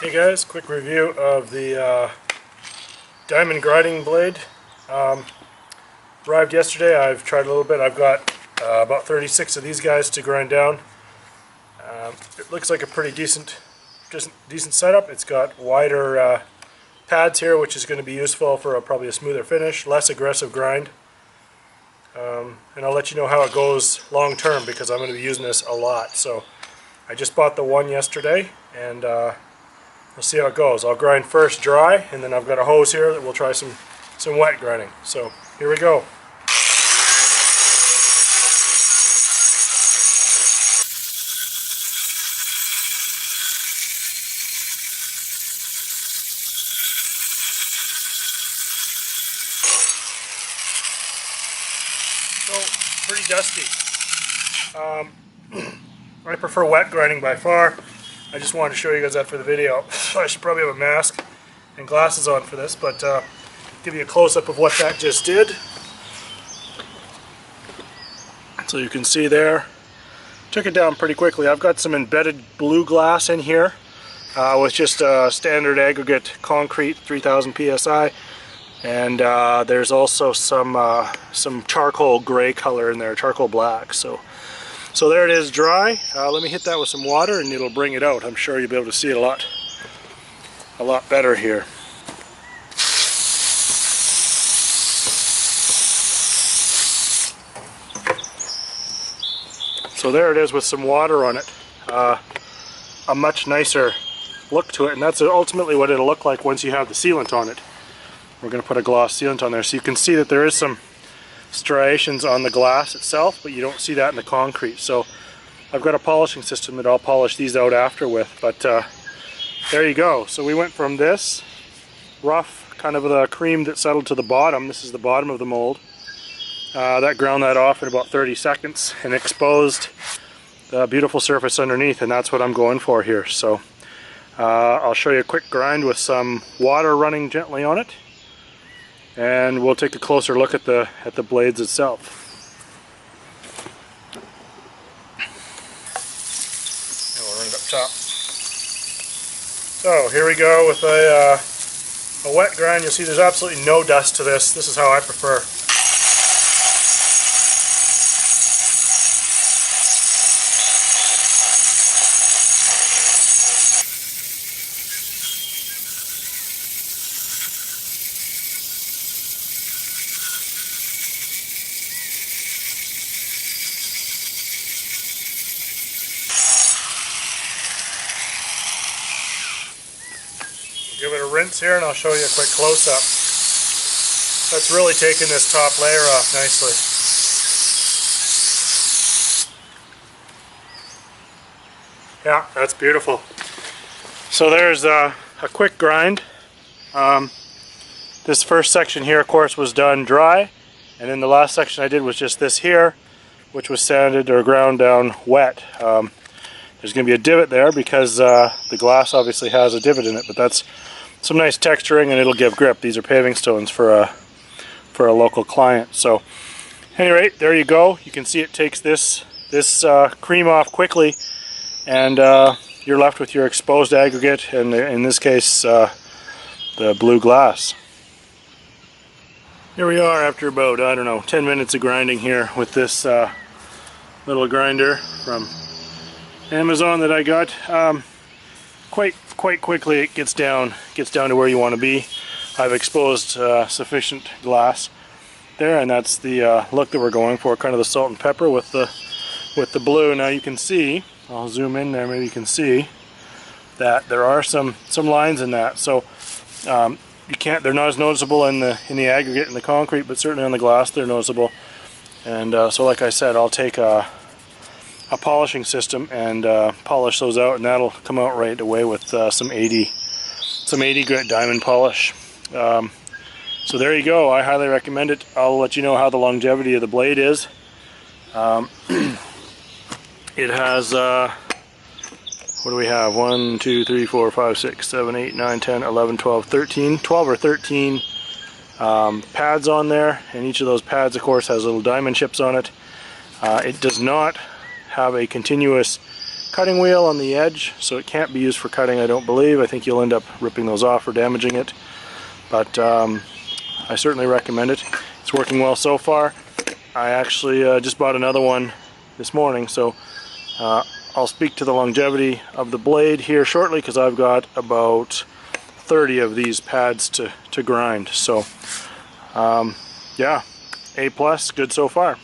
Hey guys, quick review of the diamond grinding blade. Arrived yesterday. I've tried a little bit. I've got about 36 of these guys to grind down. It looks like a pretty decent setup. It's got wider pads here, which is going to be useful for probably a smoother finish, less aggressive grind. And I'll let you know how it goes long term because I'm going to be using this a lot. So I just bought the one yesterday, and we'll see how it goes. I'll grind first dry, and then I've got a hose here that we'll try some wet grinding. So here we go. So pretty dusty. I prefer wet grinding by far. I just wanted to show you guys that for the video. I should probably have a mask and glasses on for this, but give you a close-up of what that just did. So you can see there, took it down pretty quickly. I've got some embedded blue glass in here with just standard aggregate concrete, 3000 psi, and there's also some charcoal gray color in there, charcoal black. So there it is, dry. Let me hit that with some water and it'll bring it out. I'm sure you'll be able to see it a lot better here. So there it is with some water on it. A much nicer look to it, and that's ultimately what it'll look like once you have the sealant on it. We're going to put a gloss sealant on there, so you can see that there is some striations on the glass itself, but you don't see that in the concrete. So I've got a polishing system that I'll polish these out after with, but there you go. So we went from this rough, kind of the cream that settled to the bottom. This is the bottom of the mold. That ground that off in about 30 seconds and exposed the beautiful surface underneath, and that's what I'm going for here. So I'll show you a quick grind with some water running gently on it, and we'll take a closer look at the blades itself. And we'll run it up top. So here we go with a wet grind. You'll see there's absolutely no dust to this. This is how I prefer. Give it a rinse here and I'll show you a quick close-up. That's really taking this top layer off nicely. Yeah, that's beautiful. So there's a quick grind. This first section here, of course, was done dry, and then the last section I did was just this here, which was sanded or ground down wet. There's going to be a divot there because the glass obviously has a divot in it, but that's some nice texturing and it'll give grip. These are paving stones for a local client. So, at any rate, there you go. You can see it takes this cream off quickly, and you're left with your exposed aggregate, and in this case, the blue glass. Here we are after about, I don't know, 10 minutes of grinding here with this little grinder from Amazon that I got. Quite quickly it gets down to where you want to be. I've exposed sufficient glass there, and that's the look that we're going for, kind of the salt and pepper with the blue. Now you can see, I'll zoom in there, maybe you can see that there are some lines in that. So they're not as noticeable in the aggregate in the concrete, but certainly on the glass they're noticeable. And so like I said, I'll take a polishing system and polish those out, and that'll come out right away with some 80 grit diamond polish. So there you go. I highly recommend it. I'll let you know how the longevity of the blade is. It has what do we have? 1, 2, 3, 4, 5, 6, 7, 8, 9, 10, 11, 12, 13. 12 or 13 pads on there, and each of those pads, of course, has little diamond chips on it. It does not have a continuous cutting wheel on the edge, so it can't be used for cutting, I don't believe. I think you'll end up ripping those off or damaging it. But I certainly recommend it. It's working well so far. I actually just bought another one this morning, so I'll speak to the longevity of the blade here shortly, because I've got about 30 of these pads to grind. So yeah, A+, good so far.